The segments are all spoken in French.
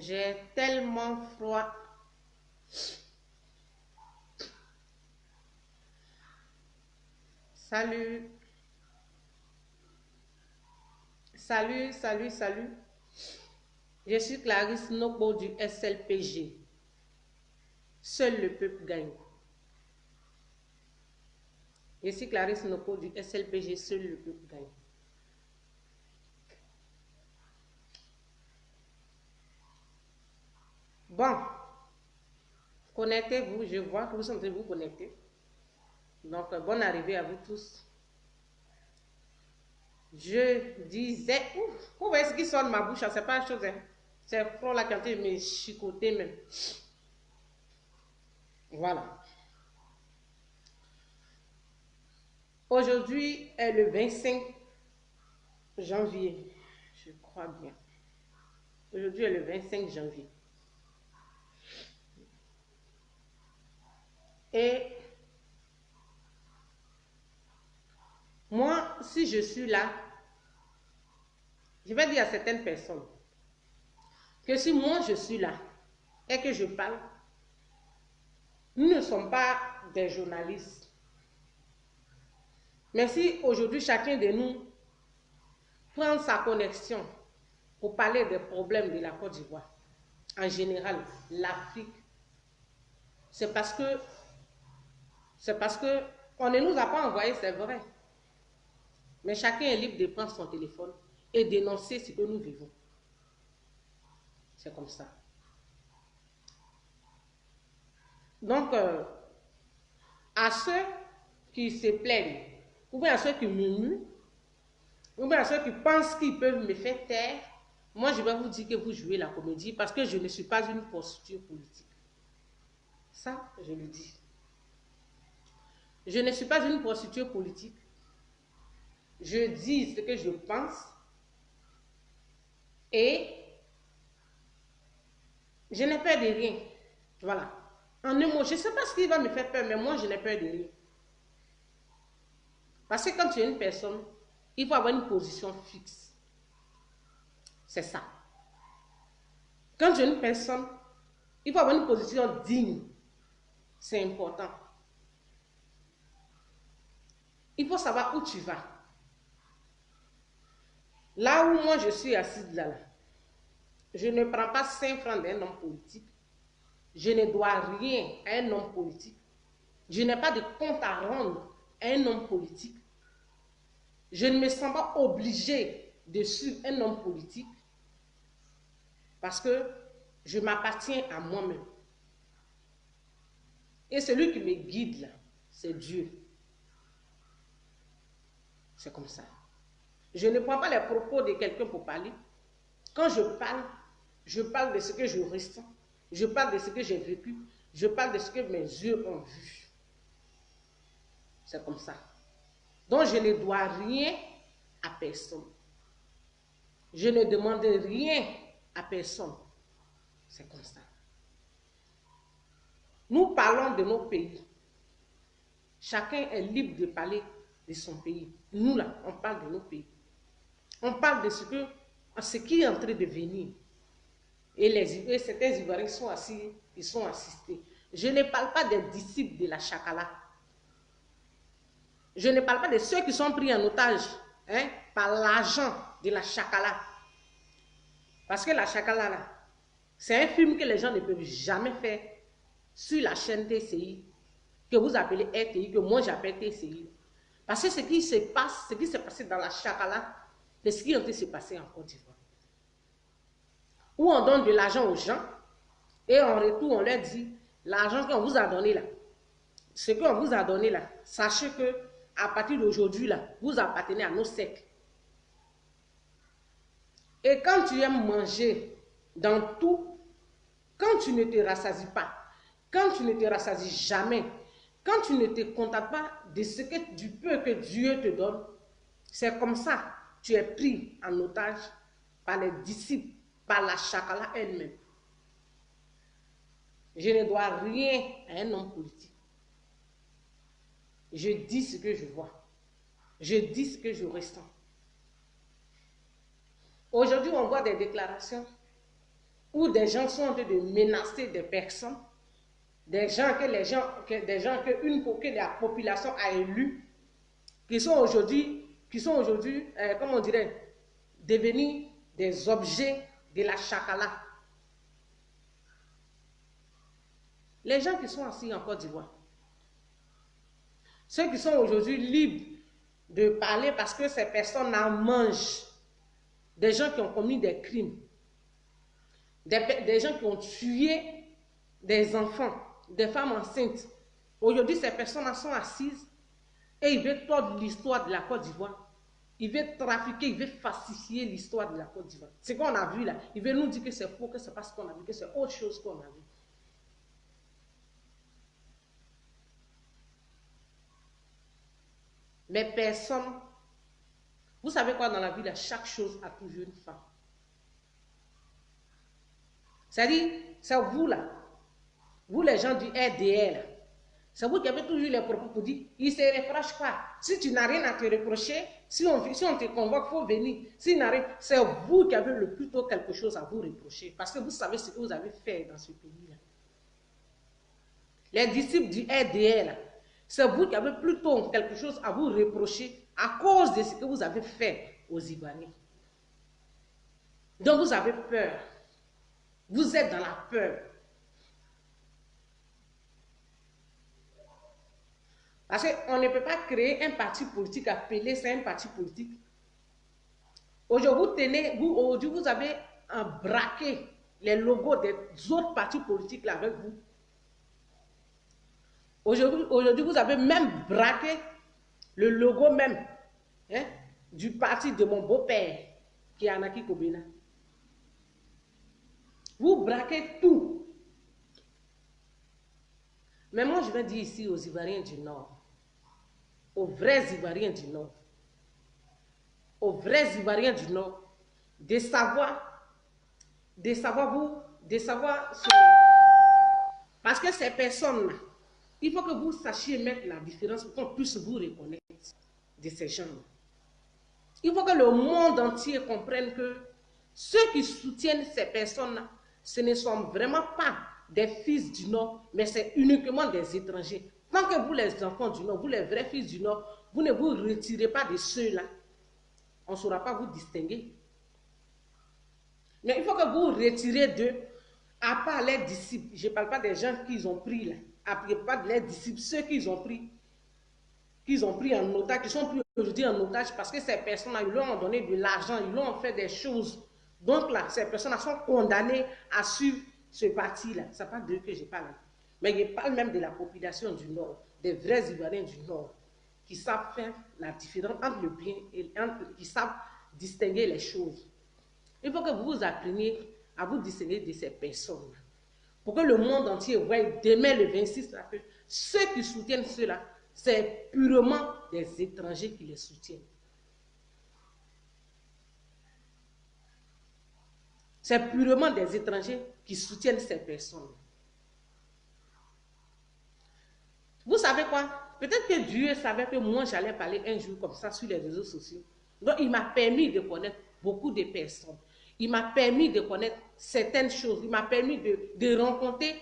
J'ai tellement froid. Salut. Salut. Je suis Clarisse Nobo du SLPG. Seul le peuple gagne. Je suis Clarisse Nobo du SLPG. Seul le peuple gagne. Bon. Connectez-vous. Je vois que vous êtes en train de vous connecter. Donc, bonne arrivée à vous tous. Je disais, vous voyez ce qui sort de ma bouche, c'est pas une chose, hein. C'est froid la quantité, mais chicoté même. Voilà. Aujourd'hui est le 25 janvier, je crois bien. Aujourd'hui est le 25 janvier. Et moi, si je suis là, je vais dire à certaines personnes que si moi je suis là et que je parle, nous ne sommes pas des journalistes. Mais si aujourd'hui chacun de nous prend sa connexion pour parler des problèmes de la Côte d'Ivoire, en général, l'Afrique, c'est parce que on ne nous a pas envoyé, c'est vrai. Mais chacun est libre de prendre son téléphone et dénoncer ce que nous vivons. C'est comme ça. Donc, à ceux qui se plaignent, ou bien à ceux qui murmurent, ou bien à ceux qui pensent qu'ils peuvent me faire taire, moi je vais vous dire que vous jouez la comédie parce que je ne suis pas une posture politique. Ça, je le dis. Je ne suis pas une posture politique. Je dis ce que je pense et je n'ai peur de rien. Voilà. En un mot, je ne sais pas ce qui va me faire peur, mais moi, je n'ai peur de rien. Parce que quand tu es une personne, il faut avoir une position fixe. C'est ça. Quand tu es une personne, il faut avoir une position digne. C'est important. Il faut savoir où tu vas. Là où moi je suis assise là, je ne prends pas 5 francs d'un homme politique. Je ne dois rien à un homme politique. Je n'ai pas de compte à rendre à un homme politique. Je ne me sens pas obligée de suivre un homme politique parce que je m'appartiens à moi-même. Et celui qui me guide là, c'est Dieu. C'est comme ça. Je ne prends pas les propos de quelqu'un pour parler. Quand je parle de ce que je ressens. Je parle de ce que j'ai vécu. Je parle de ce que mes yeux ont vu. C'est comme ça. Donc je ne dois rien à personne. Je ne demande rien à personne. C'est comme ça. Nous parlons de nos pays. Chacun est libre de parler de son pays. Nous là, on parle de nos pays. On parle de ce qui est en train de venir. Et certains Ivoiriens sont assis, ils sont assistés. Je ne parle pas des disciples de la Chakala. Je ne parle pas de ceux qui sont pris en otage par l'argent de la Chakala. Parce que la Chakala, là, c'est un film que les gens ne peuvent jamais faire sur la chaîne TCI, que vous appelez RTI, que moi j'appelle TCI. Parce que ce qui s'est passé dans la Chakala, c'est ce qui est en train de se passer en Côte d'Ivoire. Où on donne de l'argent aux gens et en retour on leur dit l'argent qu'on vous a donné là, ce qu'on vous a donné là, sachez que à partir d'aujourd'hui là, vous appartenez à nos sectes. Et quand tu aimes manger dans tout, quand tu ne te rassasies pas, quand tu ne te rassasies jamais, quand tu ne te contentes pas du peu que Dieu te donne, c'est comme ça, tu es pris en otage par les disciples, par la Chakala elle-même. Je ne dois rien à un homme politique. Je dis ce que je vois. Je dis ce que je ressens. Aujourd'hui, on voit des déclarations où des gens sont en train de menacer des personnes, des gens que la population a élus, qui sont aujourd'hui, comment on dirait, devenus des objets de la chakala. Les gens qui sont assis en Côte d'Ivoire, ceux qui sont aujourd'hui libres de parler parce que ces personnes en mangent, des gens qui ont commis des crimes, des gens qui ont tué des enfants, des femmes enceintes. Aujourd'hui, ces personnes sont assises et ils veulent tordre l'histoire de la Côte d'Ivoire. Ils veulent trafiquer, ils veulent falsifier l'histoire de la Côte d'Ivoire. Ce qu'on a vu là, ils veulent nous dire que c'est faux, que c'est pas ce qu'on a vu, que c'est autre chose qu'on a vu. Mais personne, vous savez quoi, dans la vie, là, chaque chose a toujours une fin. C'est-à-dire, c'est vous là, vous les gens du RDL, c'est vous qui avez toujours les propos pour dire, il ne se reproche pas. Si tu n'as rien à te reprocher, si on te convoque, il faut venir. Si c'est vous qui avez le plus tôt quelque chose à vous reprocher. Parce que vous savez ce que vous avez fait dans ce pays-là. Les disciples du RDL, c'est vous qui avez plutôt quelque chose à vous reprocher à cause de ce que vous avez fait aux Ivoiriens. Donc vous avez peur. Vous êtes dans la peur. Parce qu'on ne peut pas créer un parti politique appelé c'est un parti politique. Aujourd'hui, vous avez braqué les logos des autres partis politiques là avec vous. Aujourd'hui, vous avez même braqué le logo même du parti de mon beau-père, qui est Anaki Kobena. Vous braquez tout. Mais moi, je vais dire ici aux Ivoiriens du Nord, aux vrais Ivoiriens du Nord, de savoir parce que ces personnes-là, il faut que vous sachiez mettre la différence pour qu'on puisse vous reconnaître de ces gens-là. Il faut que le monde entier comprenne que ceux qui soutiennent ces personnes-là, ce ne sont vraiment pas des fils du Nord, mais c'est uniquement des étrangers. Tant que vous, les enfants du Nord, vous les vrais fils du Nord, vous ne vous retirez pas de ceux-là, on ne saura pas vous distinguer. Mais il faut que vous retirez d'eux, à part les disciples. Je ne parle pas des gens qu'ils ont pris là. Après, pas de les disciples, ceux qu'ils ont pris en otage, qui sont pris aujourd'hui en otage parce que ces personnes-là, ils leur ont donné de l'argent, ils leur ont fait des choses. Donc là, ces personnes-là sont condamnées à suivre ce parti-là. Ce n'est pas d'eux que je parle. Mais je parle même de la population du Nord, des vrais Ivoiriens du Nord, qui savent faire la différence entre le bien et qui savent distinguer les choses. Il faut que vous appreniez à vous distinguer de ces personnes-là. Pour que le monde entier voie demain le 26, là, que ceux qui soutiennent cela, c'est purement des étrangers qui les soutiennent. C'est purement des étrangers qui soutiennent ces personnes. Vous savez quoi? Peut-être que Dieu savait que moi, j'allais parler un jour comme ça sur les réseaux sociaux. Donc, il m'a permis de connaître beaucoup de personnes. Il m'a permis de connaître certaines choses. Il m'a permis de rencontrer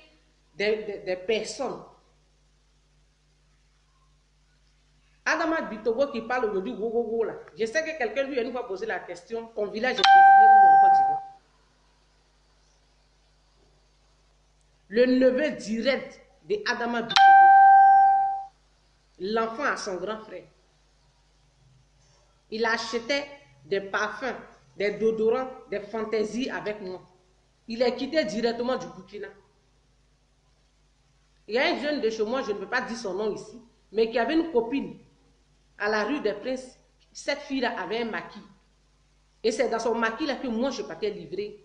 des personnes. Adama Bitogo qui parle aujourd'hui, là. Je sais que quelqu'un lui a une fois posé la question, ton village est dessiné où en Côte d'Ivoire? Le neveu direct de Adama Bitogo, l'enfant à son grand frère. Il achetait des parfums, des déodorants, des fantaisies avec moi. Il est quitté directement du Burkina. Il y a un jeune de chez moi, je ne peux pas dire son nom ici, mais qui avait une copine à la rue des Princes. Cette fille-là avait un maquis. Et c'est dans son maquis-là que moi, je partais livrer.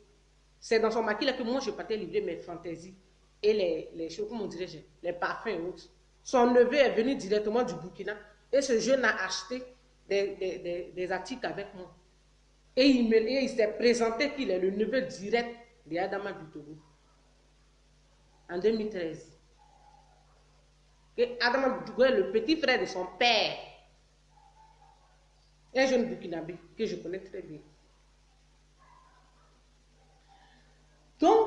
C'est dans son maquis-là que moi, je partais livrer mes fantaisies. Et les choses, comment dirais-je, les parfums et autres. Son neveu est venu directement du Burkina. Et ce jeune a acheté des articles avec moi. Et il s'est présenté qu'il est le neveu direct de Adama Bitogo. En 2013. Et Adama Bitogo est le petit frère de son père. Un jeune burkinabé que je connais très bien. Donc,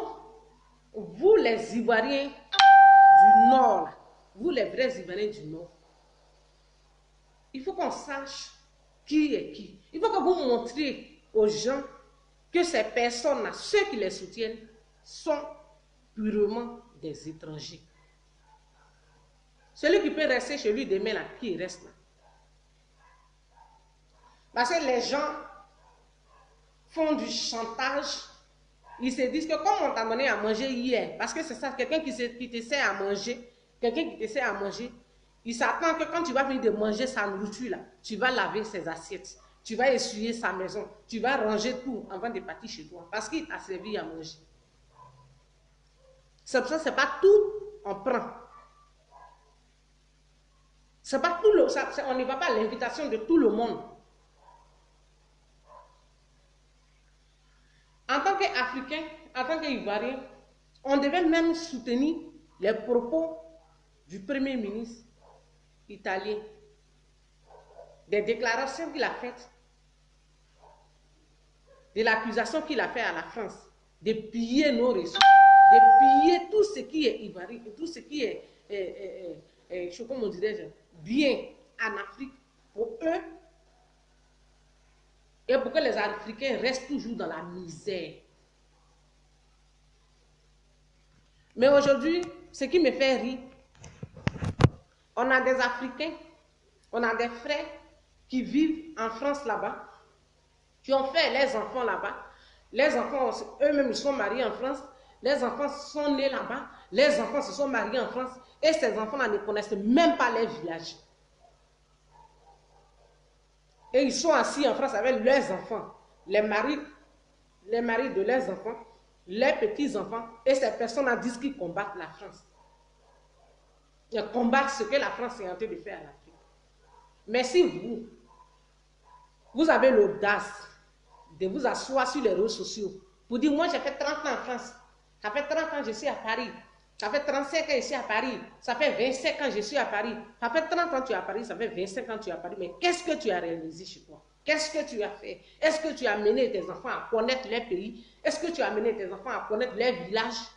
vous les Ivoiriens du Nord, là, vous les vrais Ivoiriens du Nord, il faut qu'on sache qui est qui. Il faut que vous montriez aux gens que ces personnes-là, ceux qui les soutiennent, sont purement des étrangers. Celui qui peut rester chez lui demain, là, qui reste là. Parce que les gens font du chantage. Ils se disent que comme on t'a donné à manger hier, parce que c'est ça, quelqu'un qui te sert à manger, il s'attend que quand tu vas venir de manger sa nourriture, là, tu vas laver ses assiettes, tu vas essuyer sa maison, tu vas ranger tout avant de partir chez toi, parce qu'il t'a servi à manger. C'est pour ça, c'est pas tout, on prend. C'est pas tout on ne va pas à l'invitation de tout le monde. En tant qu'Africain, en tant qu'Ivoirien, on devait même soutenir les propos du Premier ministre italien, des déclarations qu'il a faites, de l'accusation qu'il a faite à la France, de piller nos ressources, de piller tout ce qui est ivoirien, tout ce qui est comment dirais-je, bien en Afrique pour eux, et pour que les Africains restent toujours dans la misère. Mais aujourd'hui, ce qui me fait rire, on a des Africains, on a des frères qui vivent en France là-bas, qui ont fait les enfants là-bas. Les enfants, eux-mêmes, sont mariés en France. Les enfants sont nés là-bas. Les enfants se sont mariés en France. Et ces enfants-là ne connaissent même pas les villages. Et ils sont assis en France avec leurs enfants. Les maris de leurs enfants, les petits-enfants. Et ces personnes-là disent qu'ils combattent la France. Ils combattent ce que la France est en train de faire à l'Afrique. Mais si vous avez l'audace de vous asseoir sur les réseaux sociaux pour dire, moi j'ai fait 30 ans en France, ça fait 30 ans que je suis à Paris, ça fait 35 ans que je suis à Paris, ça fait 25 ans que je suis à Paris, ça fait 30 ans que tu es à Paris, ça fait 25 ans que tu es à Paris, mais qu'est-ce que tu as réalisé chez toi? Qu'est-ce que tu as fait? Est-ce que tu as amené tes enfants à connaître les pays? Est-ce que tu as amené tes enfants à connaître les villages?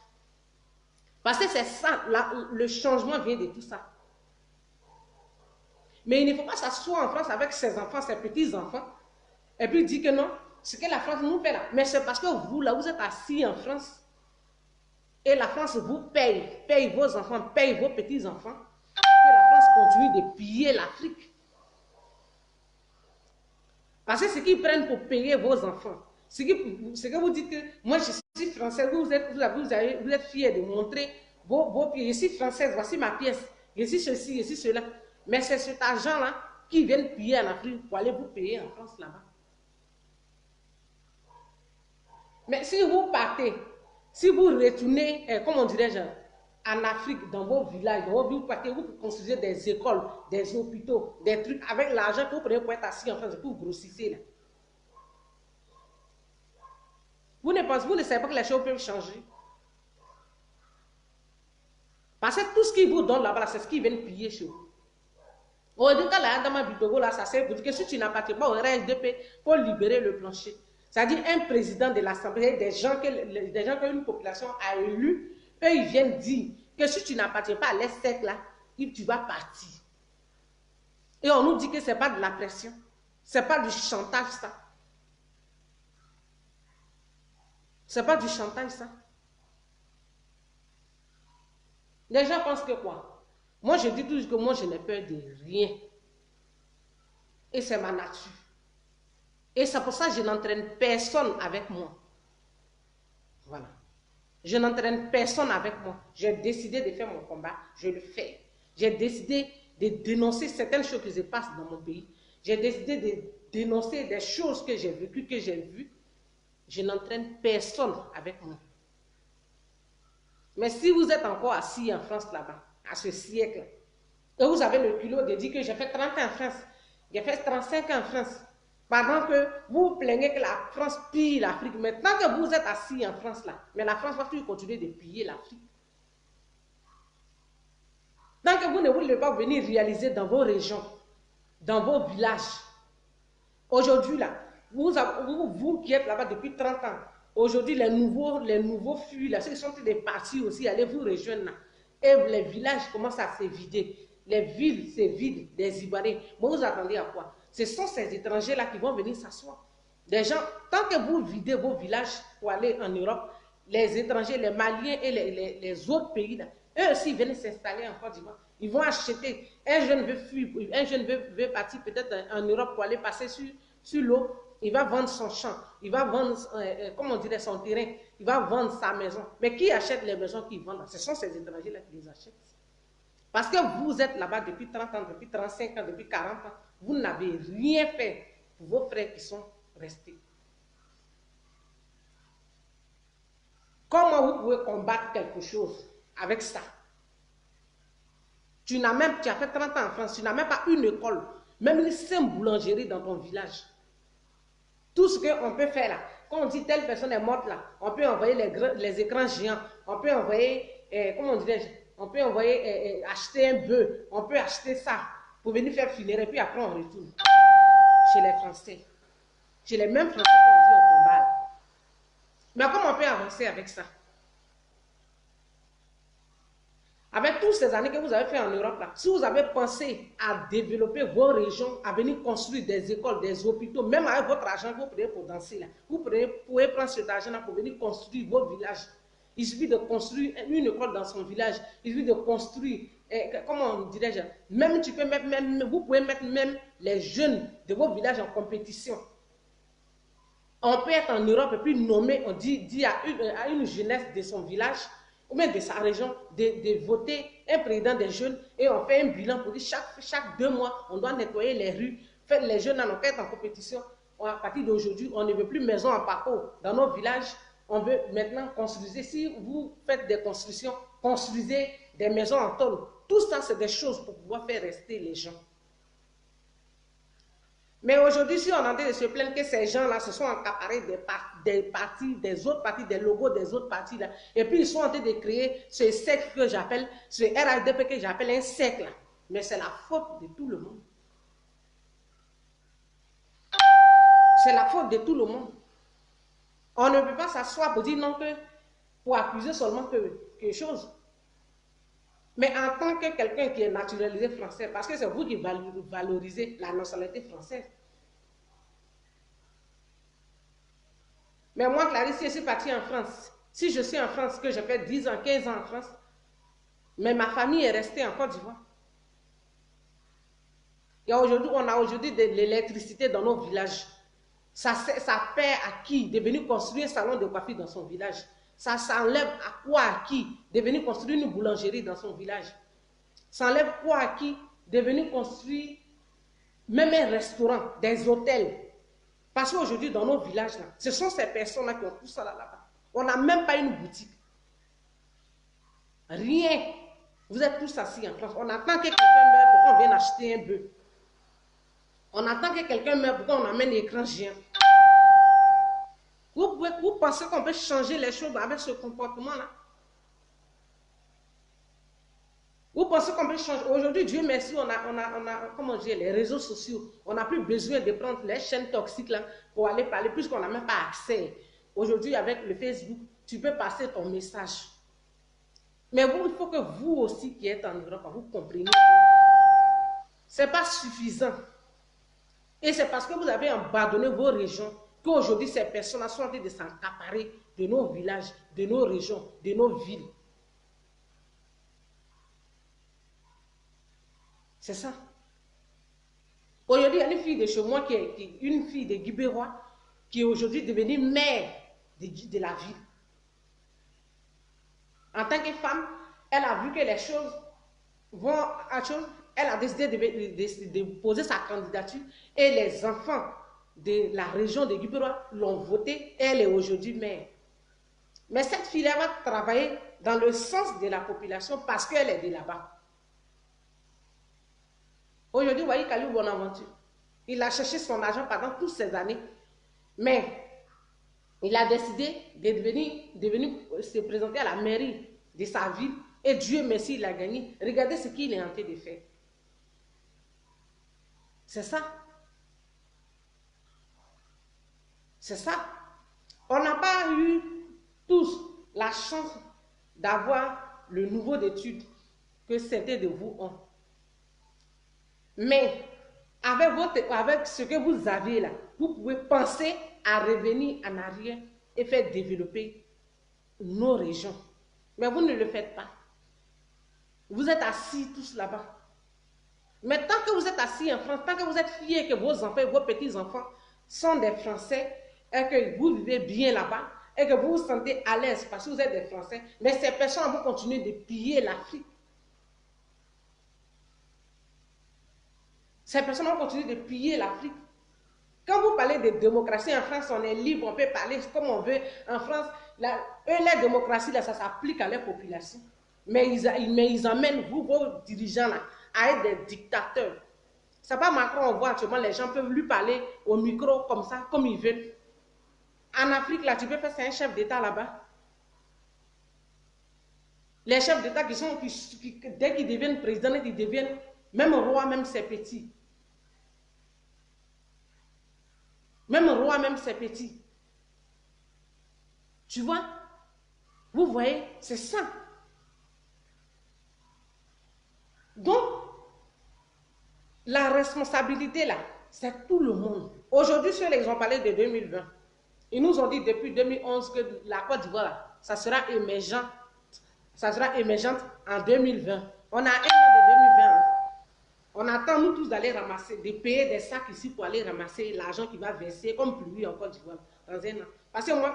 Parce que c'est ça, le changement vient de tout ça. Mais il ne faut pas s'asseoir en France avec ses enfants, ses petits-enfants, et puis dire que non, ce que la France nous fait là. Mais c'est parce que vous, là, vous êtes assis en France, et la France vous paye vos enfants, paye vos petits-enfants, que la France continue de piller l'Afrique. Parce que ce qu'ils prennent pour payer vos enfants, ce que vous dites que moi je suis française, vous êtes fiers de montrer vos pieds. Je suis française, voici ma pièce, je suis ceci, je suis cela. Mais c'est cet argent-là qui vient piller en Afrique pour aller vous payer en France là-bas. Mais si vous partez, si vous retournez, comment dirais-je, en Afrique, dans vos villages, dans vos villes, vous construisez des écoles, des hôpitaux, des trucs, avec l'argent que vous prenez pour être assis en France, pour grossisser là. Vous ne savez pas que les choses peuvent changer. Parce que tout ce qu'ils vous donnent là-bas, c'est ce qu'ils viennent piller chez vous. Aujourd'hui, quand là, dans ma vidéo, là, ça sert pour dire que si tu n'appartiens pas au RSDP, pour libérer le plancher. C'est-à-dire un président de l'Assemblée, des gens qu'une population a élus, eux, ils viennent dire que si tu n'appartiens pas à l'ESSEC, là, tu vas partir. Et on nous dit que ce n'est pas de la pression. Ce n'est pas du chantage, ça. Ce n'est pas du chantage, ça. Les gens pensent que quoi? Moi, je dis toujours que moi, je n'ai peur de rien. Et c'est ma nature. Et c'est pour ça que je n'entraîne personne avec moi. Voilà. Je n'entraîne personne avec moi. J'ai décidé de faire mon combat, je le fais. J'ai décidé de dénoncer certaines choses qui se passent dans mon pays. J'ai décidé de dénoncer des choses que j'ai vécues, que j'ai vues. Je n'entraîne personne avec moi. Mais si vous êtes encore assis en France là-bas, à ce siècle, et vous avez le culot de dire que j'ai fait 30 ans en France, j'ai fait 35 ans en France, pendant que vous vous plaignez que la France pille l'Afrique, mais tant que vous êtes assis en France là, mais la France va toujours continuer de piller l'Afrique. Tant que vous ne voulez pas venir réaliser dans vos régions, dans vos villages, aujourd'hui là, vous qui êtes là-bas depuis 30 ans, Aujourd'hui, les nouveaux fuient, là, ceux qui sont des partis aussi, allez vous rejoindre là. Et les villages commencent à se vider. Les villes se vident des Ivoiriens. Bon, vous attendez à quoi? Ce sont ces étrangers-là qui vont venir s'asseoir. Des gens, tant que vous videz vos villages pour aller en Europe, les étrangers, les Maliens et les autres pays, là, eux aussi viennent s'installer en Côte d'Ivoire. Ils vont acheter. Un jeune veut fuir, un jeune veut partir peut-être en Europe pour aller passer sur l'eau. Il va vendre son champ, il va vendre, comment on dirait, son terrain, il va vendre sa maison. Mais qui achète les maisons qu'ils vendent? Ce sont ces étrangers-là qui les achètent. Parce que vous êtes là-bas depuis 30 ans, depuis 35 ans, depuis 40 ans. Vous n'avez rien fait pour vos frères qui sont restés. Comment vous pouvez combattre quelque chose avec ça? Tu as fait 30 ans en France, tu n'as même pas une école, même une simple boulangerie dans ton village. Tout ce qu'on peut faire là, quand on dit telle personne est morte là, on peut envoyer les écrans géants, on peut envoyer, comment dirais-je, on peut envoyer acheter un bœuf, on peut acheter ça pour venir faire funéraire, puis après on retourne chez les Français. Chez les mêmes Français qu'on dit au combat. Mais comment on peut avancer avec ça? Avec toutes ces années que vous avez fait en Europe, là, si vous avez pensé à développer vos régions, à venir construire des écoles, des hôpitaux, même avec votre argent que vous prenez pour danser, là, vous pouvez prendre cet argent-là pour venir construire vos villages. Il suffit de construire une école dans son village. Il suffit de construire, comment dirais-je, même tu peux mettre, vous pouvez mettre même les jeunes de vos villages en compétition. On peut être en Europe et puis nommer, on dit à une jeunesse de son village, ou même de sa région, de voter un président des jeunes et on fait un bilan pour dire chaque 2 mois, on doit nettoyer les rues, faire les jeunes en fait en compétition. À partir d'aujourd'hui, on ne veut plus maison en parcours dans nos villages, on veut maintenant construire. Si vous faites des constructions, construisez des maisons en tôle. Tout ça, c'est des choses pour pouvoir faire rester les gens. Mais aujourd'hui, si on est en train de se plaindre que ces gens-là se sont accaparés des partis, des autres partis, des logos des autres partis, là, et puis ils sont en train de créer ce secte que j'appelle, ce RHDP que j'appelle un secte, là. Mais c'est la faute de tout le monde. C'est la faute de tout le monde. On ne peut pas s'asseoir pour dire non que, pour accuser seulement quelque chose. Mais en tant que quelqu'un qui est naturalisé français, parce que c'est vous qui valorisez la nationalité française. Mais moi, Clarisse, si je suis partie en France, si je suis en France, que j'ai fait 10 ans, 15 ans en France, mais ma famille est restée en Côte d'Ivoire. On a aujourd'hui de l'électricité dans nos villages. Ça paie à qui de venir construire un salon de coiffure dans son village? Ça s'enlève à quoi à qui de venir construire une boulangerie dans son village? Ça enlève quoi à qui de venir construire même un restaurant, des hôtels? Parce qu'aujourd'hui, dans nos villages, là, ce sont ces personnes-là qui ont tout ça là-bas. On n'a même pas une boutique. Rien. Vous êtes tous assis en France. On attend que quelqu'un meure pour qu'on vienne acheter un bœuf. On attend que quelqu'un meure pour qu'on amène l'écran géant. Vous pensez qu'on peut changer les choses avec ce comportement-là? Vous pensez qu'on peut changer? Aujourd'hui, Dieu merci, on a comment dire, les réseaux sociaux. On n'a plus besoin de prendre les chaînes toxiques là pour aller parler, puisqu'on n'a même pas accès. Aujourd'hui, avec le Facebook, tu peux passer ton message. Mais vous, il faut que vous aussi qui êtes en Europe, vous compreniez que ce n'est pas suffisant. Et c'est parce que vous avez abandonné vos régions qu'aujourd'hui, ces personnes sont en train de s'accaparer de nos villages, de nos régions, de nos villes. C'est ça. Aujourd'hui, il y a une fille de chez moi, une fille de Guibérois, qui est aujourd'hui devenue maire de la ville. En tant que femme, elle a vu que les choses vont à chose. Elle a décidé de poser sa candidature et les enfants de la région de Guibérois l'ont votée. Elle est aujourd'hui maire. Mais cette fille-là va travailler dans le sens de la population parce qu'elle est de là-bas. Aujourd'hui, vous voyez Kaliou Bonaventure. Il a cherché son argent pendant toutes ces années. Mais il a décidé de venir se présenter à la mairie de sa ville. Et Dieu merci, il a gagné. Regardez ce qu'il est en train de faire. C'est ça. C'est ça. On n'a pas eu tous la chance d'avoir le niveau d'études que certains de vous ont. Mais avec ce que vous avez là, vous pouvez penser à revenir en arrière et faire développer nos régions. Mais vous ne le faites pas. Vous êtes assis tous là-bas. Mais tant que vous êtes assis en France, tant que vous êtes fiers que vos enfants et vos petits-enfants sont des Français et que vous vivez bien là-bas et que vous vous sentez à l'aise parce que vous êtes des Français, mais ces personnes vont continuer de piller l'Afrique. Ces personnes vont continuer de piller l'Afrique. Quand vous parlez de démocratie en France, on est libre, on peut parler comme on veut. En France, la démocratie, là, ça s'applique à leur population. Mais ils emmènent vous, vos dirigeants, là, à être des dictateurs. C'est pas Macron, on voit actuellement, les gens peuvent lui parler au micro comme ça, comme ils veulent. En Afrique, là, tu peux faire, c'est un chef d'État là-bas. Les chefs d'État dès qu'ils deviennent présidents, ils deviennent même roi, même ses petits. Même roi, même ses petits. Tu vois? Vous voyez? C'est ça. Donc, la responsabilité là, c'est tout le monde. Aujourd'hui, ils ont parlé de 2020. Ils nous ont dit depuis 2011 que la Côte d'Ivoire, ça sera émergente. Ça sera émergente en 2020. On a un an de 2020. On attend nous tous d'aller ramasser, de payer des sacs ici pour aller ramasser l'argent qui va verser comme pluie en Côte d'Ivoire dans un an. Parce que moi,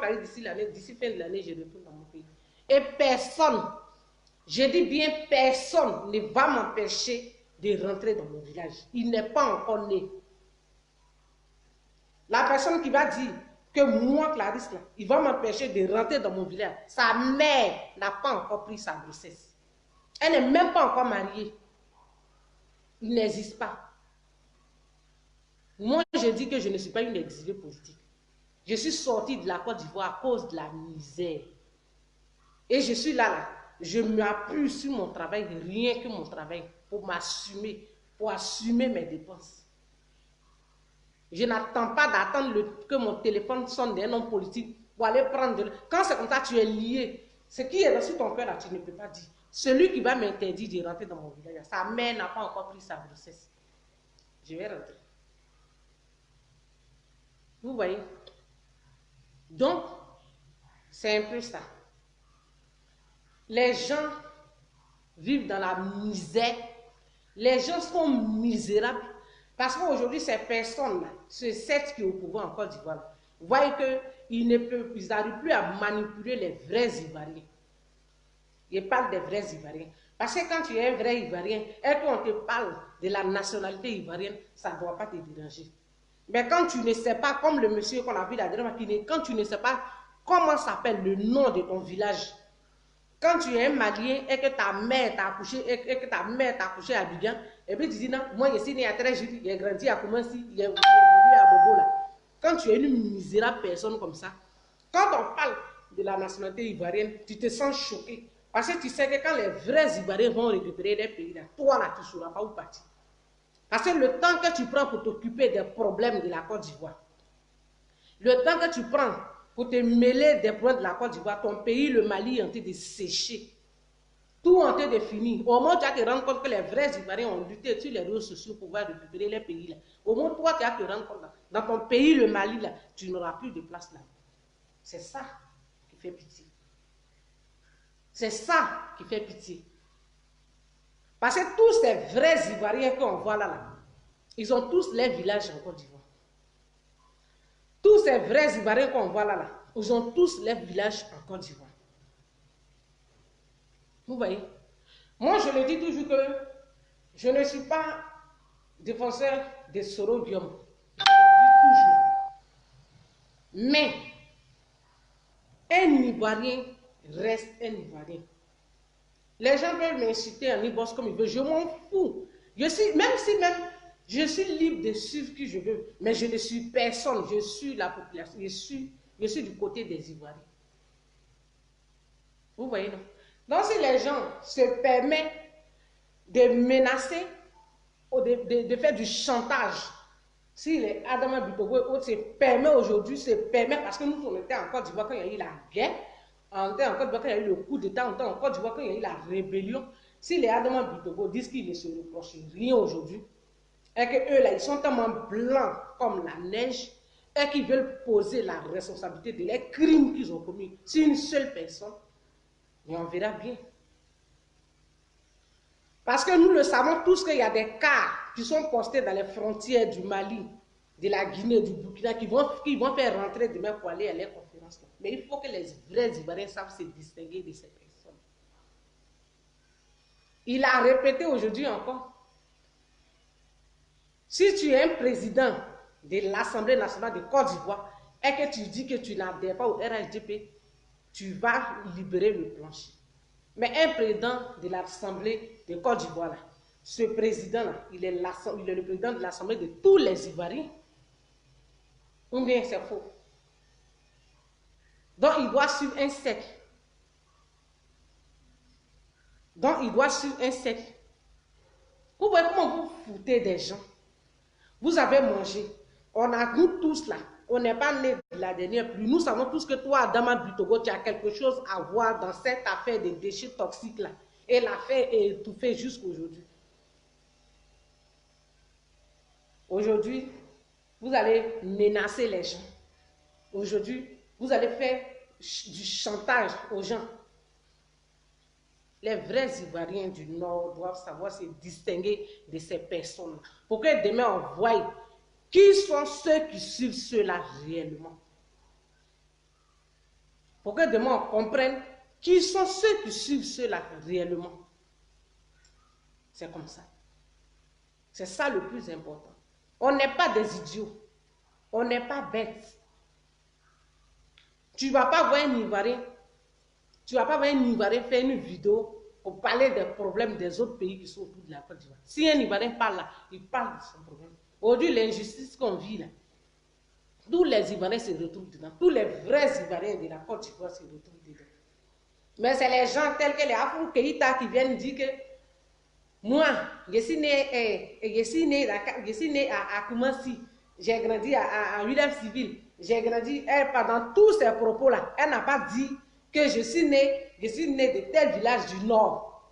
d'ici fin de l'année, je retourne dans mon pays. Et personne, je dis bien personne, ne va m'empêcher de rentrer dans mon village. Il n'est pas encore né. La personne qui va dire que moi, Clarisse, là, il va m'empêcher de rentrer dans mon village. Sa mère n'a pas encore pris sa grossesse. Elle n'est même pas encore mariée. Il n'existe pas. Moi, je dis que je ne suis pas une exilée politique. Je suis sortie de la Côte d'Ivoire à cause de la misère. Et je suis là. Je m'appuie sur mon travail, rien que mon travail, pour m'assumer, pour assumer mes dépenses. Je n'attends pas d'attendre que mon téléphone sonne d'un homme politique pour aller prendre de... Quand c'est comme ça, tu es lié. Ce qui est dans ton cœur, là, tu ne peux pas dire. Celui qui va m'interdire de rentrer dans mon village, sa mère n'a pas encore pris sa grossesse. Je vais rentrer. Vous voyez? Donc, c'est un peu ça. Les gens vivent dans la misère. Les gens sont misérables. Parce qu'aujourd'hui, ces personnes-là, ces sectes qui sont au pouvoir en Côte d'Ivoire, vous voyez qu'ils n'arrivent plus à manipuler les vrais Ivoiriens. Ils parlent des vrais Ivoiriens. Parce que quand tu es un vrai Ivoirien et qu'on te parle de la nationalité ivoirienne, ça ne doit pas te déranger. Mais quand tu ne sais pas, comme le monsieur qu'on a vu la dernière fois, quand tu ne sais pas comment s'appelle le nom de ton village, quand tu es un Malien et que ta mère t'a accouché à Abidjan, et puis tu dis non, moi je suis né à Tréjuri, j'ai grandi à Koumassi, j'ai évolué à Bobo là. Quand tu es une misérable personne comme ça, quand on parle de la nationalité ivoirienne, tu te sens choqué. Parce que tu sais que quand les vrais Ivoiriens vont récupérer des pays là, toi là tu ne sauras pas où partir. Parce que le temps que tu prends pour t'occuper des problèmes de la Côte d'Ivoire, le temps que tu prends pour te mêler des problèmes de la Côte d'Ivoire, ton pays, le Mali, est en train de sécher. Tout en train de finir. Au moins, tu as te rendre compte que les vrais Ivoiriens ont lutté sur les réseaux sociaux pour pouvoir récupérer les pays là. Au moins, toi, tu as te rendre compte. Dans ton pays, le Mali, là, tu n'auras plus de place là. C'est ça qui fait pitié. C'est ça qui fait pitié. Parce que tous ces vrais Ivoiriens qu'on voit là, ils ont tous les villages en Côte d'Ivoire. Tous ces vrais Ivoiriens qu'on voit là, ils ont tous les villages en Côte d'Ivoire. Vous voyez? Moi, je le dis toujours que je ne suis pas défenseur des sorodium. Je le dis toujours. Mais un Ivoirien reste un Ivoirien. Les gens peuvent m'insulter en Ibos comme ils veulent. Je m'en fous. Je suis libre de suivre qui je veux, mais je ne suis personne. Je suis la population. Je suis du côté des Ivoiriens. Vous voyez, non? Donc, si les gens se permettent de menacer ou de faire du chantage Si les Adama Bitogo se permet aujourd'hui, se permet, parce que nous, on était en Côte d'Ivoire quand il y a eu la guerre, on était en Côte d'Ivoire quand il y a eu le coup d'État, on était en Côte d'Ivoire quand il y a eu la rébellion. Si les Adama Bitogo disent qu'ils ne se reprochent rien aujourd'hui, et qu'eux, là, ils sont tellement blancs comme la neige, et qu'ils veulent poser la responsabilité de les crimes qu'ils ont commis sur une seule personne, et on verra bien. Parce que nous le savons tous qu'il y a des cas qui sont postés dans les frontières du Mali, de la Guinée, du Burkina, qui vont faire rentrer demain pour aller à les conférences. Mais il faut que les vrais Ivoiriens savent se distinguer de ces personnes. Il a répété aujourd'hui encore. Si tu es un président de l'Assemblée nationale de Côte d'Ivoire et que tu dis que tu n'adhères pas au RHDP, tu vas libérer le plancher. Mais un président de l'Assemblée de Côte d'Ivoire, ce président-là, il est le président de l'Assemblée de tous les Ivoiriens. Ou bien c'est faux. Donc il doit suivre un sec. Vous voyez comment vous foutez des gens. Vous avez mangé. On a, nous tous là, on n'est pas nés de la dernière pluie. Nous savons tous que toi, Adama Bitogo, tu as quelque chose à voir dans cette affaire de déchets toxiques là. Et l'affaire est étouffée jusqu'aujourd'hui. Aujourd'hui, vous allez menacer les gens. Aujourd'hui, vous allez faire du chantage aux gens. Les vrais Ivoiriens du Nord doivent savoir se distinguer de ces personnes. Pour que demain on voie qui sont ceux qui suivent cela réellement. Pour que demain on comprenne qui sont ceux qui suivent cela réellement. C'est comme ça. C'est ça le plus important. On n'est pas des idiots. On n'est pas bêtes. Tu ne vas pas voir un Ivoirien. Tu ne vas pas voir un Ivoirien faire une vidéo pour parler des problèmes des autres pays qui sont autour de la Côte d'Ivoire. Si un Ivoirien parle là, il parle de son problème. Aujourd'hui, l'injustice qu'on vit là, tous les Ivoiriens se retrouvent dedans. Tous les vrais Ivoiriens de la Côte d'Ivoire se retrouvent dedans. Mais c'est les gens tels que les Afro Keïta qui viennent dire que moi, je suis né à Koumassi, j'ai grandi à William Civil, j'ai grandi, pendant tous ces propos-là, elle n'a pas dit que je suis né de tel village du Nord.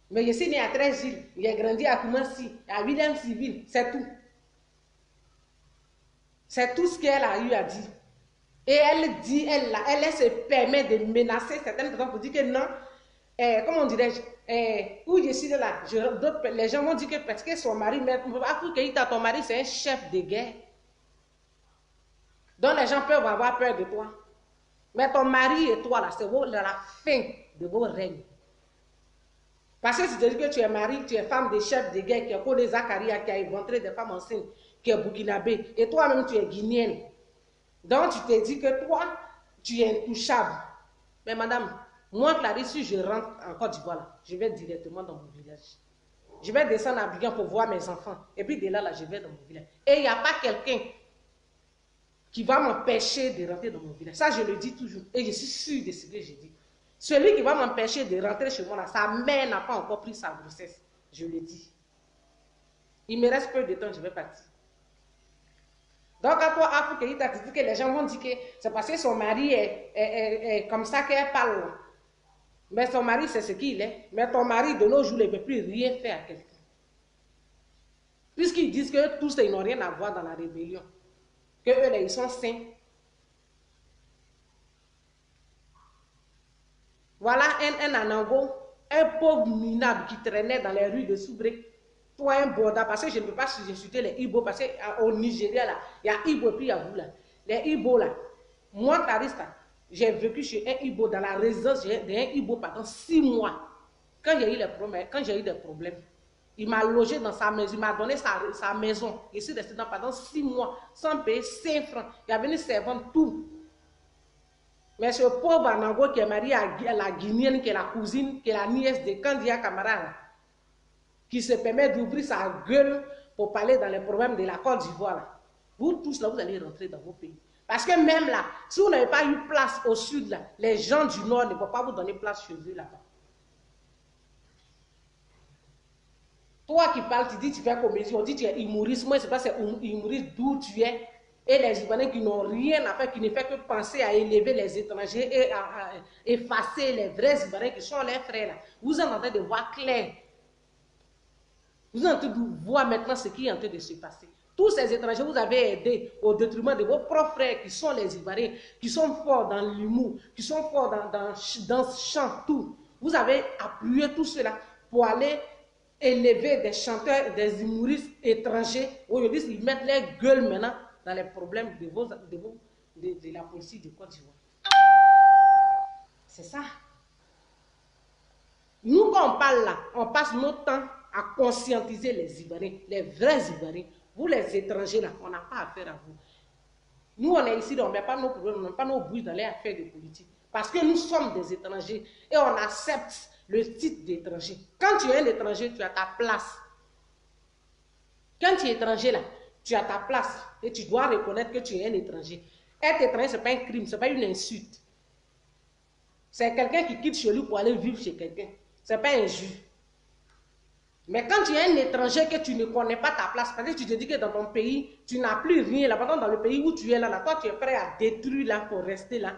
Mais je suis né à Trégil, j'ai grandi à Koumassi, à William Civil, c'est tout. C'est tout ce qu'elle a eu à dire. Et elle dit, elle se permet de menacer certaines personnes pour dire que non, comment dirais-je, où je suis là, les gens vont dire que parce que son mari, mais ton mari c'est un chef de guerre. Donc les gens peuvent avoir peur de toi. Mais ton mari et toi là, c'est la fin de vos règnes. Parce que si tu dis que tu es mari, tu es femme de chef de guerre, qui est Kone Zakaria, qui a éventré des femmes enceintes, qui est burkinabé, et toi-même tu es guinéenne. Donc tu te dis que toi, tu es intouchable. Mais madame, moi Clarisse, si je rentre en Côte d'Ivoire, je vais directement dans mon village. Je vais descendre à Abidjan pour voir mes enfants. Et puis de là, je vais dans mon village. Et il n'y a pas quelqu'un qui va m'empêcher de rentrer dans mon village. Ça, je le dis toujours. Et je suis sûre de ce que je dis. Celui qui va m'empêcher de rentrer chez moi, là, sa mère n'a pas encore pris sa grossesse. Je le dis. Il me reste peu de temps, je vais partir. Donc, à toi, Afrique, tu dis que les gens vont dire que c'est parce que son mari est comme ça qu'elle parle. Mais son mari, c'est ce qu'il est. Mais ton mari, de nos jours, ne peut plus rien faire à quelqu'un. Puisqu'ils disent que tous, ils n'ont rien à voir dans la rébellion. Que eux, là, ils sont saints. Voilà un Anango, un pauvre minable qui traînait dans les rues de Soubré. Toi, un Borda, parce que je ne peux pas insulter les Ibo, parce qu'au Nigeria, là, il y a Ibo et puis il y a vous, là. Les Ibo, là. Moi, Clarisse, j'ai vécu chez un Ibo, dans la résidence d'un Ibo pendant 6 mois. Quand j'ai eu des problèmes, il m'a logé dans sa maison, il m'a donné sa maison. Je suis resté pendant 6 mois, sans payer 5 francs. Il a venu servant tout. Mais ce pauvre Anango qui est marié à la Guinéenne, qui est la cousine, qui est la nièce de Kandia Camara, qui se permet d'ouvrir sa gueule pour parler dans les problèmes de la Côte d'Ivoire. Vous tous là, vous allez rentrer dans vos pays. Parce que même là, si vous n'avez pas eu place au sud, là, les gens du nord ne vont pas vous donner place chez eux là-bas. Toi qui parles, tu dis tu fais comédie, on dit tu es humoriste. Moi, je ne sais pas c'est humoriste d'où tu es. Et les Ivoiriens qui n'ont rien à faire, qui ne font que penser à élever les étrangers et à effacer les vrais Ivoiriens qui sont leurs frères. Là. Vous êtes en train de voir clair. Vous êtes en train de voir maintenant ce qui est en train de se passer. Tous ces étrangers, vous avez aidé au détriment de vos propres frères qui sont les Ivoiriens, qui sont forts dans l'humour, qui sont forts dans ce chant, tout. Vous avez appuyé tout cela pour aller élever des chanteurs, des humoristes étrangers. Aujourd'hui, ils mettent les gueules maintenant dans les problèmes de la politique de Côte d'Ivoire. C'est ça. Nous, quand on parle là, on passe notre temps à conscientiser les Ivoiriens, les vrais Ivoiriens. Vous, les étrangers, là, on n'a pas affaire à vous. Nous, on est ici, on ne met pas nos problèmes, on ne met pas nos bruits dans les affaires de politique. Parce que nous sommes des étrangers et on accepte le titre d'étranger. Quand tu es un étranger, tu as ta place. Quand tu es étranger, là, tu as ta place et tu dois reconnaître que tu es un étranger. Être étranger, ce n'est pas un crime, ce n'est pas une insulte. C'est quelqu'un qui quitte chez lui pour aller vivre chez quelqu'un. Ce n'est pas injuste. Mais quand tu es un étranger que tu ne connais pas ta place, parce que tu te dis que dans ton pays, tu n'as plus rien là. Pendant dans le pays où tu es là, toi tu es prêt à détruire là pour rester là.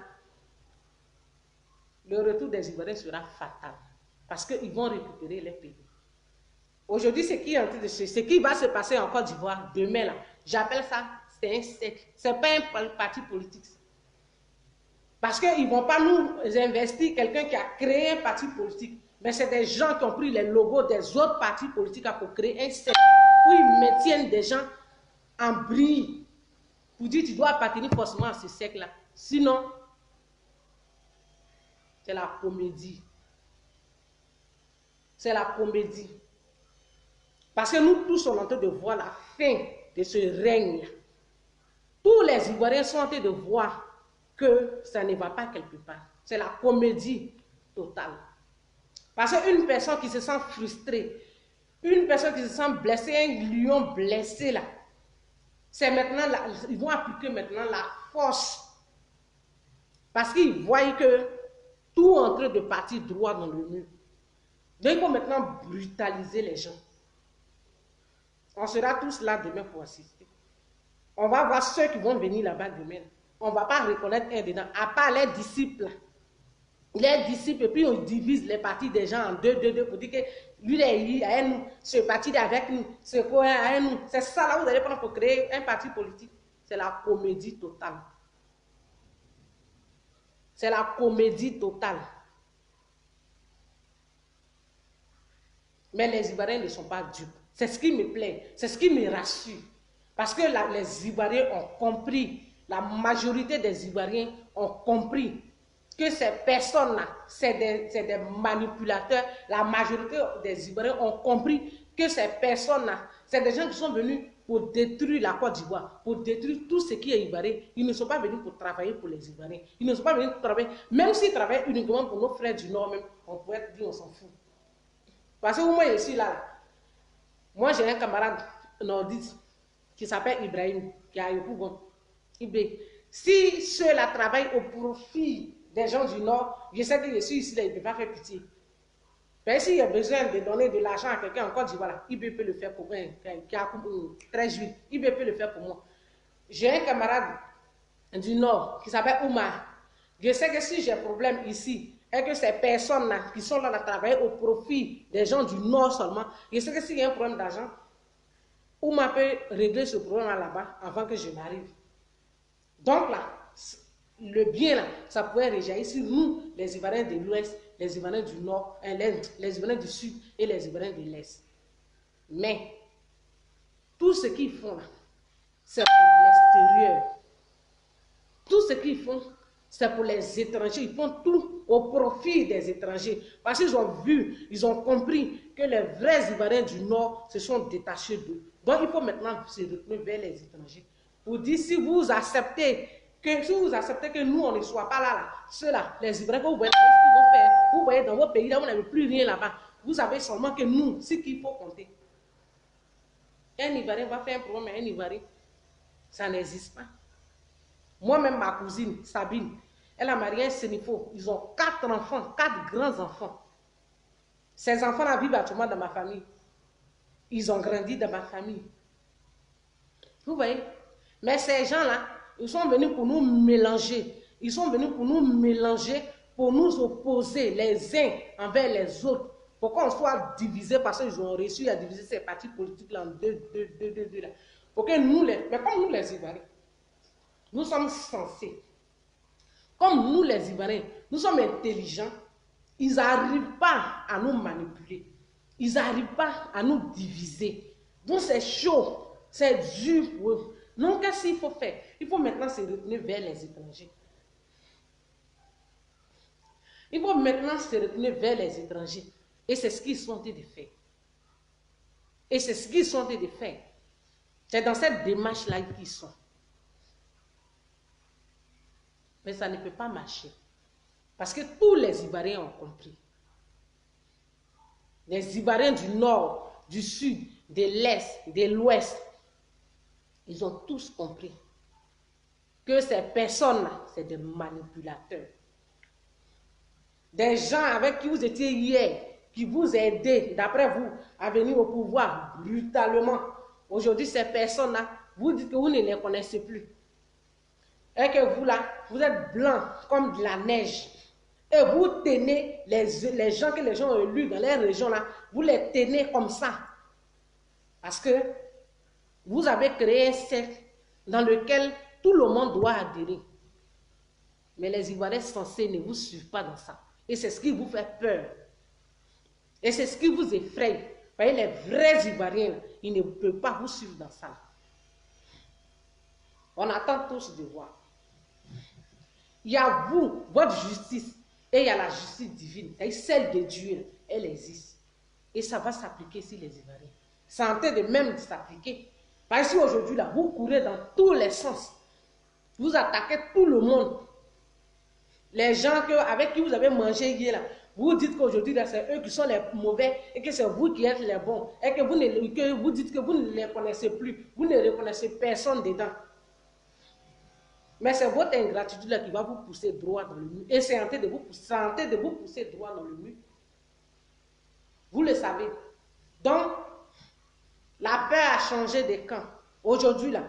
Le retour des Ivoiriens sera fatal. Parce qu'ils vont récupérer les pays. Aujourd'hui, ce qui va se passer en Côte d'Ivoire, demain là, j'appelle ça, c'est un siècle. Ce n'est pas un parti politique. Parce qu'ils ne vont pas nous investir quelqu'un qui a créé un parti politique. Mais c'est des gens qui ont pris les logos des autres partis politiques pour créer un secte où ils maintiennent des gens en brille pour dire tu dois appartenir forcément à ce secte-là. Sinon, c'est la comédie. C'est la comédie. Parce que nous tous sommes en train de voir la fin de ce règne-là. Tous les Ivoiriens sont en train de voir que ça ne va pas quelque part. C'est la comédie totale. Parce qu'une personne qui se sent frustrée, une personne qui se sent blessée, un lion blessé là, c'est maintenant, ils vont appliquer maintenant la force. Parce qu'ils voient que tout est en train de partir droit dans le mur. Donc il faut maintenant brutaliser les gens. On sera tous là demain pour assister. On va voir ceux qui vont venir là-bas demain. On ne va pas reconnaître un dedans, à part les disciples. Les disciples, et puis on divise les partis des gens en deux pour dire que lui, il est avec nous, ce parti est avec nous, ce coin est avec nous. C'est ça là où vous allez prendre pour créer un parti politique. C'est la comédie totale. C'est la comédie totale. Mais les Ivoiriens ne sont pas dupes. C'est ce qui me plaît, c'est ce qui me rassure. Parce que les Ivoiriens ont compris, la majorité des Ivoiriens ont compris que ces personnes-là, c'est des manipulateurs. La majorité des Ivoiriens ont compris que ces personnes-là, c'est des gens qui sont venus pour détruire la Côte d'Ivoire, pour détruire tout ce qui est ivoirien. Ils ne sont pas venus pour travailler pour les Ivoiriens. Ils ne sont pas venus pour travailler, même s'ils travaillent uniquement pour nos frères du Nord, même, on pourrait dire on s'en fout. Parce que moi, je suis là. Moi, j'ai un camarade nordiste qui s'appelle Ibrahim, qui a eu Pougon. Si ceux-là travaillent au profit des gens du Nord, je sais que je suis ici, là, il ne peut pas faire pitié. Mais s'il y a besoin de donner de l'argent à quelqu'un en Côte d'Ivoire, il peut le faire pour moi, qui a très juif, il peut le faire pour moi. J'ai un camarade du Nord qui s'appelle Oumar. Je sais que si j'ai un problème ici, et que ces personnes-là qui sont là à travailler au profit des gens du Nord seulement, je sais que s'il y a un problème d'argent, Oumar peut régler ce problème là-bas avant que je n'arrive. Donc là, le bien là, ça pourrait réjaillir sur nous, les Ivoiriens de l'Ouest, les Ivoiriens du Nord, les Ivoiriens du Sud et les Ivoiriens de l'Est. Mais, tout ce qu'ils font là, c'est pour l'extérieur. Tout ce qu'ils font, c'est pour les étrangers. Ils font tout au profit des étrangers. Parce qu'ils ont vu, ils ont compris que les vrais Ivoiriens du Nord se sont détachés d'eux. Donc, il faut maintenant se retourner vers les étrangers. Pour dire, si vous acceptez que nous, on ne soit pas là, ceux-là, les Ivoiriens, vous voyez ce qu'ils vont faire. Vous voyez dans vos pays, là, vous n'avez plus rien là-bas. Vous savez seulement que nous, c'est qu'il faut compter. Un Ivoirien va faire un problème à un Ivoirien. Ça n'existe pas. Moi-même, ma cousine, Sabine, elle a marié un Sénifo. Ils ont 4 enfants, 4 grands enfants. Ces enfants-là vivent actuellement dans ma famille. Ils ont grandi dans ma famille. Vous voyez? Mais ces gens-là, ils sont venus pour nous mélanger. Ils sont venus pour nous mélanger, pour nous opposer les uns envers les autres. Pour qu'on soit divisés parce qu'ils ont réussi à diviser ces partis politiques-là en deux. Là. Pour que nous, mais comme nous les Ivoiriens, nous sommes censés, comme nous les Ivoiriens, nous sommes intelligents, ils n'arrivent pas à nous manipuler. Ils n'arrivent pas à nous diviser. Donc c'est chaud, c'est dur pour eux. Donc qu'est-ce qu'il faut faire? Il faut maintenant se retourner vers les étrangers. Il faut maintenant se retourner vers les étrangers. Et c'est ce qu'ils sont en train de faire. Et c'est ce qu'ils sont en train de faire. C'est dans cette démarche-là qu'ils sont. Mais ça ne peut pas marcher. Parce que tous les Ivoiriens ont compris. Les Ivoiriens du Nord, du Sud, de l'Est, de l'Ouest, ils ont tous compris que ces personnes-là, c'est des manipulateurs. Des gens avec qui vous étiez hier, qui vous aident, d'après vous, à venir au pouvoir brutalement. Aujourd'hui, ces personnes-là, vous dites que vous ne les connaissez plus. Et que vous, là, vous êtes blancs comme de la neige. Et vous tenez les gens que les gens ont élus dans les régions-là, vous les tenez comme ça. Parce que vous avez créé un cercle dans lequel tout le monde doit adhérer. Mais les Ivoiriens censés ne vous suivent pas dans ça. Et c'est ce qui vous fait peur. Et c'est ce qui vous effraie. Vous voyez, les vrais Ivoiriens, ils ne peuvent pas vous suivre dans ça. On attend tous de voir. Il y a vous, votre justice, et il y a la justice divine. C'est celle de Dieu, elle existe. Et ça va s'appliquer sur les Ivoiriens. C'est en train de même s'appliquer. Parce que aujourd'hui, là, vous courez dans tous les sens. Vous attaquez tout le monde. Les gens avec qui vous avez mangé hier, là, vous dites qu'aujourd'hui, c'est eux qui sont les mauvais et que c'est vous qui êtes les bons. Et que vous dites que vous ne les connaissez plus. Vous ne reconnaissez personne dedans. Mais c'est votre ingratitude là qui va vous pousser droit dans le mur. Et c'est en train de vous pousser droit dans le mur. Vous le savez. Donc, la peur a changé de camp. Aujourd'hui, là,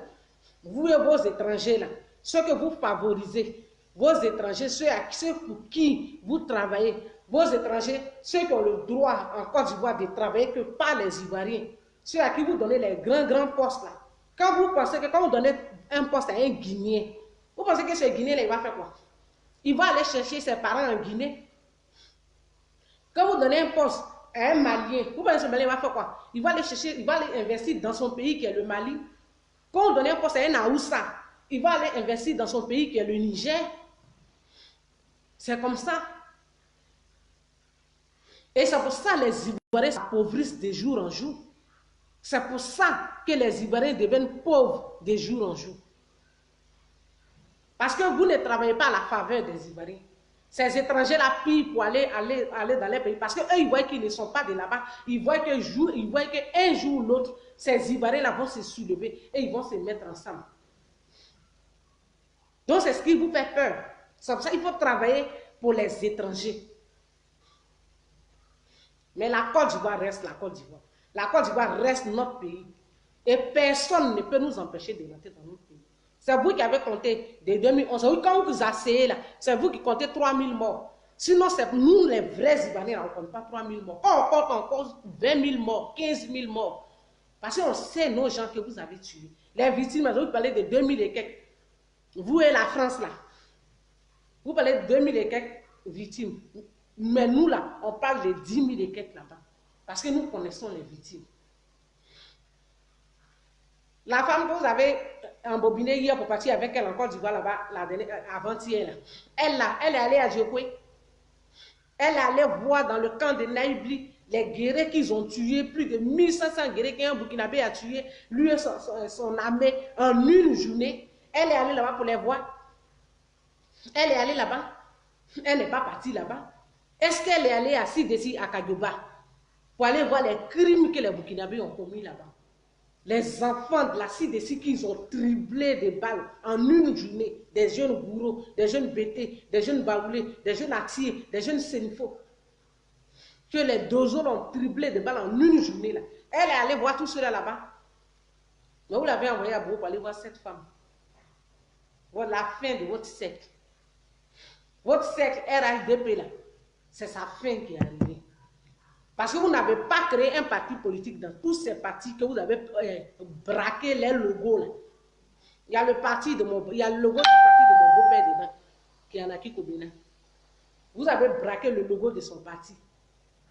vous et vos étrangers, là, ceux que vous favorisez, vos étrangers, ceux pour qui vous travaillez, vos étrangers, ceux qui ont le droit en Côte d'Ivoire de travailler que pas les Ivoiriens, ceux à qui vous donnez les grands postes, là. Quand vous pensez que quand vous donnez un poste à un Guinéen, vous pensez que ce Guinéen-là, il va faire quoi? Il va aller chercher ses parents en Guinée. Quand vous donnez un poste à un Malien, vous pensez que ce Malien va faire quoi? Il va aller chercher, il va aller investir dans son pays qui est le Mali. Quand vous donnez un poste à un Aoussa, il va aller investir dans son pays qui est le Niger. C'est comme ça. Et c'est pour ça que les Ivoiriens s'appauvrissent de jour en jour. C'est pour ça que les Ivoiriens deviennent pauvres de jour en jour. Parce que vous ne travaillez pas à la faveur des Ivoiriens. Ces étrangers-là pillent pour aller dans les pays. Parce qu'eux, ils voient qu'ils ne sont pas de là-bas. Ils voient qu'un jour ou l'autre, ces Ivoiriens-là vont se soulever et ils vont se mettre ensemble. Donc, c'est ce qui vous fait peur. C'est pour ça qu'il faut travailler pour les étrangers. Mais la Côte d'Ivoire reste la Côte d'Ivoire. La Côte d'Ivoire reste notre pays. Et personne ne peut nous empêcher de rentrer dans notre pays. C'est vous qui avez compté de 2011. Oui, quand vous asseyez là, c'est vous qui comptez 3000 morts. Sinon, c'est nous les vrais Ivoiriens, on ne compte pas 3000 morts. On compte encore 20 000 morts, 15 000 morts. Parce qu'on sait nos gens que vous avez tués. Les victimes, vous parlez de 2000 et quelques. Vous et la France là. Vous parlez de 2000 et quelques victimes. Mais nous là, on parle de 10 000 et quelques là-bas. Parce que nous connaissons les victimes. La femme que vous avez embobinée hier pour partir avec elle en Côte d'Ivoire là-bas, avant-hier, elle est allée à Djokwe. Elle est allée voir dans le camp de Naïbli les guerriers qu'ils ont tués, plus de 1500 guerriers qu'un Burkinabé a tués, lui et son armée en une journée. Elle est allée là-bas pour les voir. Elle est allée là-bas. Elle n'est pas partie là-bas. Est-ce qu'elle est allée à Sidessi, à Kagoba, pour aller voir les crimes que les Burkinabés ont commis là-bas? Les enfants de la Sidessi qu'ils ont triplé de balles en une journée, des jeunes bourreaux, des jeunes bétés, des jeunes baoulés, des jeunes axiers, des jeunes sénifaux. que les deux autres ont triplé de balles en une journée. Là. Elle est allée voir tout cela là-bas. Mais vous l'avez envoyé à Bourg pour aller voir cette femme. Voilà la fin de votre siècle. Votre siècle RHDP là, c'est sa fin qui est arrivée. Parce que vous n'avez pas créé un parti politique dans tous ces partis que vous avez braqué les logos là. Il y a le parti de mon, il y a le logo du parti de mon beau-père dedans, qui est en Aki Kobina. Vous avez braqué le logo de son parti.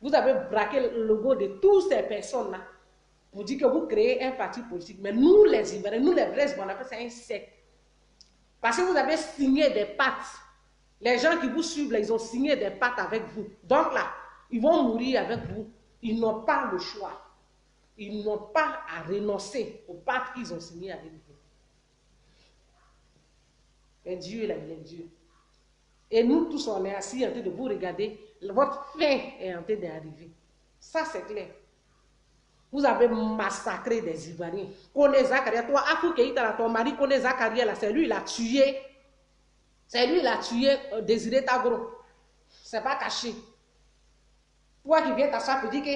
Vous avez braqué le logo de toutes ces personnes là pour dire que vous créez un parti politique. Mais nous les Ivoiriens, nous les vrais, on appelle ça un secte. Parce que vous avez signé des pactes. Les gens qui vous suivent, là, ils ont signé des pactes avec vous. Donc là, ils vont mourir avec vous. Ils n'ont pas le choix. Ils n'ont pas à renoncer aux pactes qu'ils ont signés avec vous. Mais Dieu, là, il est Dieu. Et nous tous, on est assis en train de vous regarder. Votre fin est en train d'arriver. Ça, c'est clair. Vous avez massacré des Ivoiriens. Connais Zakaria, toi, ton mari connaît Zakaria, là, c'est lui, il a tué. C'est lui, il a tué Désiré Tagro. C'est pas caché. Toi qui viens t'asseoir pour dire que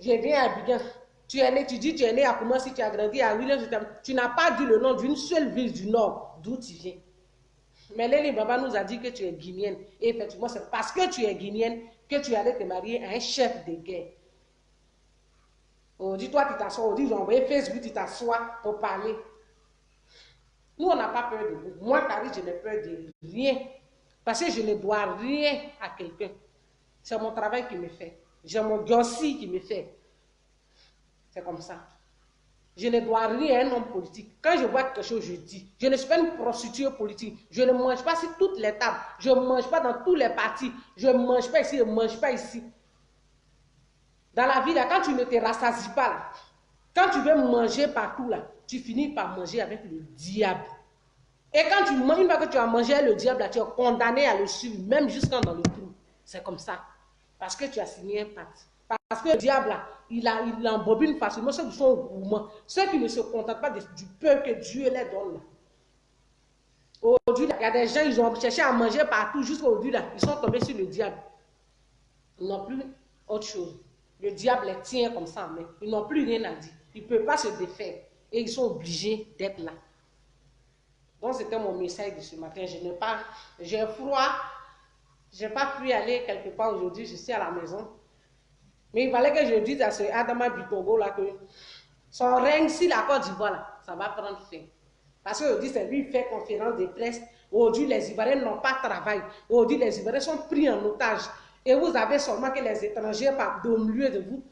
je viens à Abidjan. Tu es né, tu dis tu es né à comment si tu as grandi à Williams. Tu n'as pas dit le nom d'une seule ville du Nord d'où tu viens. Mais Léli Baba nous a dit que tu es guinéenne. Et effectivement, c'est parce que tu es guinéenne que tu allais te marier à un chef de guerre. Oh, dis-toi, tu t'assois, on dit, j'ai envoyé Facebook, tu t'assois pour parler. Nous, on n'a pas peur de vous. Moi, Carrie, je n'ai peur de rien. Parce que je ne dois rien à quelqu'un. C'est mon travail qui me fait. J'ai mon gossi qui me fait. C'est comme ça. Je ne dois rien à un homme politique. Quand je vois quelque chose, je dis. Je ne suis pas une prostituée politique. Je ne mange pas sur toutes les tables. Je ne mange pas dans tous les partis. Je ne mange pas ici, je ne mange pas ici. Dans la vie, là, quand tu ne te rassasies pas, là, quand tu veux manger partout, là, tu finis par manger avec le diable. Et quand tu manges, une fois que tu as mangé le diable, là, tu es condamné à le suivre, même jusqu'en dans le trou. C'est comme ça. Parce que tu as signé un pacte. Parce que le diable, là, il embobine facilement ceux qui sont gourmands, ceux qui ne se contentent pas du peu que Dieu les donne. Aujourd'hui, il y a des gens, ils ont cherché à manger partout, jusqu'aujourd'hui, là, ils sont tombés sur le diable. Ils n'ont plus autre chose. Le diable les tient comme ça, mais ils n'ont plus rien à dire. Ils ne peuvent pas se défaire. Et ils sont obligés d'être là. Donc, c'était mon message de ce matin. J'ai froid. Je n'ai pas pu aller quelque part aujourd'hui. Je suis à la maison. Mais il fallait que je dise à ce Adama Bitongo là que son règne sur la Côte d'Ivoire, là, ça va prendre fin. Parce qu'aujourd'hui, c'est lui qui fait conférence de presse. Aujourd'hui, les Ivoiriens n'ont pas de travail. Aujourd'hui, les Ivoiriens sont pris en otage. Et vous avez seulement que les étrangers partent au milieu de vous,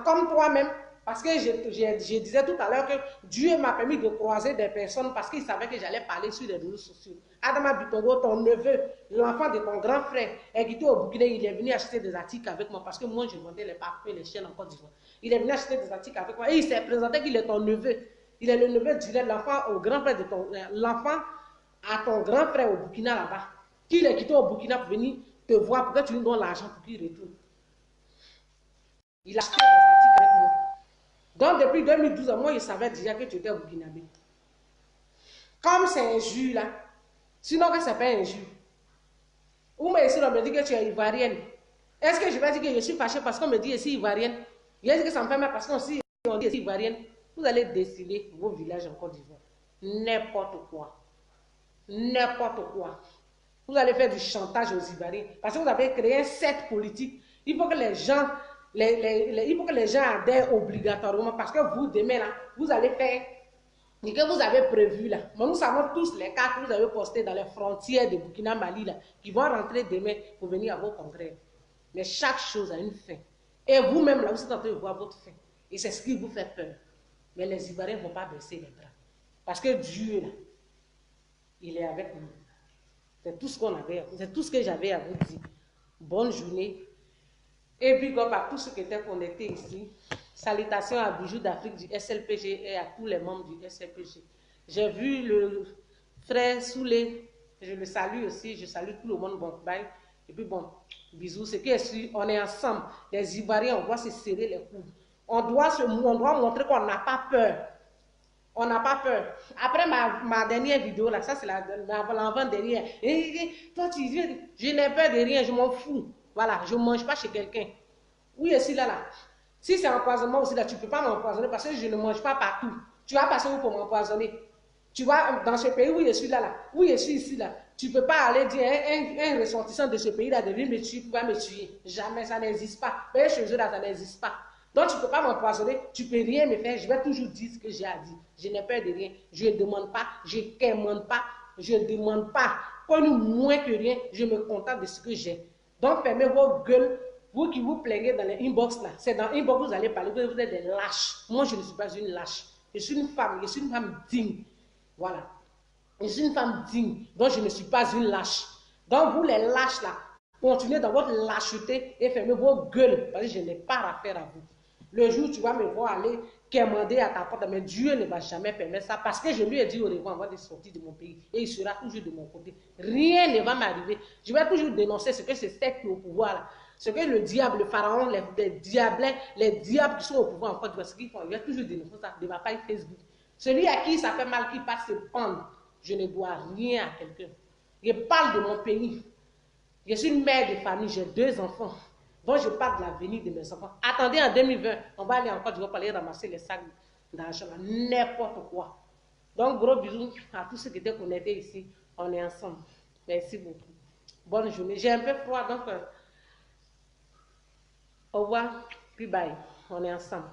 comme toi-même. Parce que je disais tout à l'heure que Dieu m'a permis de croiser des personnes parce qu'il savait que j'allais parler sur les réseaux sociaux. Adama Bitongo, ton neveu, l'enfant de ton grand frère, est au Burkina, il est venu acheter des articles avec moi parce que moi, je vendais les parfums et les chiens en Côte d'Ivoire. Il est venu acheter des articles avec moi et il s'est présenté qu'il est ton neveu. Il est le neveu direct, l'enfant au grand frère de l'enfant à ton grand frère au Burkina là-bas. Qu'il est quitté au Burkina pour venir te voir pour que tu lui donnes l'argent pour qu'il retourne. Il a acheté des articles avec moi. Donc, depuis 2012, moi, je savais déjà que tu étais au Burkinabé. Comme c'est injure, là, sinon que ce n'est pas injure. Ou mais ici, on me dit que tu es ivoirienne. Est-ce que je vais dire que je suis fâchée parce qu'on me dit ici ivoirienne? Je dis que ça me fait mal parce qu'on dit ici ivoirienne. Vous allez décider vos villages en Côte d'Ivoire. N'importe quoi. N'importe quoi. Vous allez faire du chantage aux Ivoiriens. Parce que vous avez créé un secte politique. Il faut que les gens... il faut que les gens adhèrent obligatoirement parce que vous, demain, là, vous allez faire ce que vous avez prévu là. Mais nous savons tous les cas que vous avez postés dans les frontières de Burkina Mali là, qui vont rentrer demain pour venir à vos congrès. Mais chaque chose a une fin. Et vous-même, là, vous êtes en train de voir votre fin. Et c'est ce qui vous fait peur. Mais les Ivoiriens ne vont pas baisser les bras. Parce que Dieu, là, il est avec nous. C'est tout ce qu'on avait, c'est tout ce que j'avais à vous dire. Bonne journée. Et puis, comme à tous ceux qui étaient connectés ici, salutations à Bijou d'Afrique du SLPG et à tous les membres du SLPG. J'ai vu le frère Soulé, je le salue aussi, je salue tout le monde, bon, bye. Et puis bon, bisous, c'est que on est ensemble, les Ivoiriens, on doit se serrer les coudes. On doit montrer qu'on n'a pas peur. On n'a pas peur. Après ma dernière vidéo, là, ça c'est l'avant-dernière. Toi, tu dis, je n'ai peur de rien, je m'en fous. Voilà, je ne mange pas chez quelqu'un. Oui, et si là, là. Si c'est empoisonnement aussi, là, tu ne peux pas m'empoisonner parce que je ne mange pas partout. Tu vas passer où pour m'empoisonner? Tu vois, dans ce pays où je suis là, là, où je suis ici, là, tu ne peux pas aller dire un ressortissant de ce pays-là de venir me tuer, va me tuer. Jamais, ça n'existe pas. Mais chez eux, là, ça n'existe pas. Donc, tu ne peux pas m'empoisonner, tu ne peux rien me faire. Je vais toujours dire ce que j'ai à dire. Je n'ai peur de rien. Je ne demande pas, je ne quémande pas, je ne demande pas. Pas moins que rien, je me contente de ce que j'ai. Donc, fermez vos gueules. Vous qui vous plaignez dans les inbox là, c'est dans l'inbox que vous allez parler, vous êtes des lâches. Moi, je ne suis pas une lâche. Je suis une femme digne. Voilà. Je suis une femme digne, donc je ne suis pas une lâche. Donc, vous les lâches là, continuez dans votre lâcheté et fermez vos gueules, parce que je n'ai pas affaire à vous. Le jour où tu vas me voir aller quémander à ta porte, mais Dieu ne va jamais permettre ça, parce que je lui ai dit au revoir avant de sortir de mon pays, et il sera toujours de mon côté. Rien ne va m'arriver. Je vais toujours dénoncer ce que c'est qui est au pouvoir là. Ce que le diable, le pharaon, les diables qui sont au pouvoir en Côte d'Ivoire, ce qu'ils font, je vais toujours dénoncer ça de ma page Facebook. Celui à qui ça fait mal, qui passe se pendre, je ne dois rien à quelqu'un. Je parle de mon pays. Je suis une mère de famille, j'ai 2 enfants. Donc je parle de l'avenir de mes enfants. Attendez, en 2020, on va aller encore, je vais aller ramasser les sacs d'argent, n'importe quoi. Donc gros bisous à tous ceux qui étaient connectés ici. On est ensemble. Merci beaucoup. Bonne journée. J'ai un peu froid, donc au revoir, puis bye. On est ensemble.